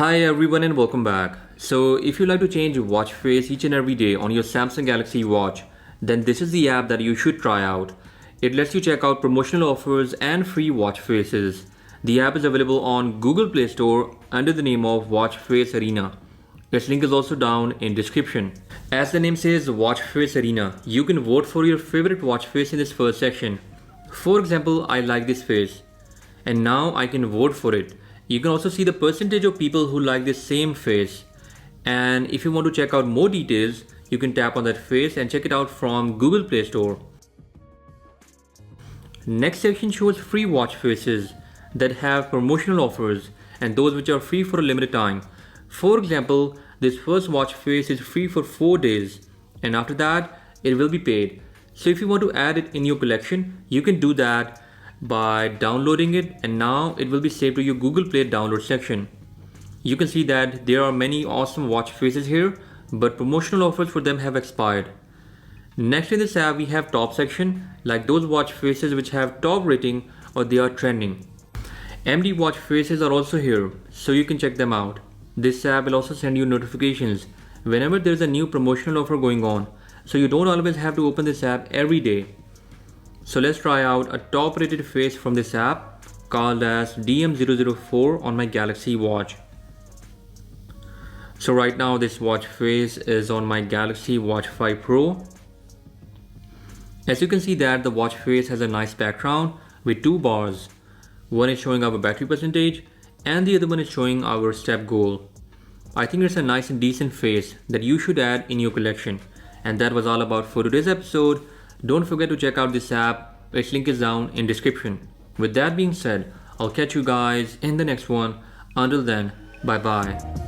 Hi everyone and welcome back. So if you like to change your watch face each and every day on your Samsung Galaxy watch, then this is the app that you should try out. It lets you check out promotional offers and free watch faces. The app is available on Google Play Store under the name of Watch Face Arena. Its link is also down in description. As the name says, Watch Face Arena, you can vote for your favorite watch face in this first section. For example, I like this face and now I can vote for it. You can also see the percentage of people who like this same face. And if you want to check out more details, you can tap on that face and check it out from Google Play Store. Next section shows free watch faces that have promotional offers and those which are free for a limited time. For example, this first watch face is free for 4 days and after that it will be paid. So if you want to add it in your collection, you can do that by downloading it, and now it will be saved to your Google Play download section. You can see that there are many awesome watch faces here, but promotional offers for them have expired. Next in this app we have top section, like those watch faces which have top rating or they are trending. MD watch faces are also here, so you can check them out. This app will also send you notifications whenever there is a new promotional offer going on, so you don't always have to open this app every day. So let's try out a top rated face from this app called as DM004 on my Galaxy watch. So right now this watch face is on my Galaxy Watch 5 Pro. As you can see that the watch face has a nice background with two bars. One is showing our battery percentage and the other one is showing our step goal. I think it's a nice and decent face that you should add in your collection. And that was all about for today's episode. Don't forget to check out this app, its link is down in description. With that being said, I'll catch you guys in the next one. Until then, bye bye.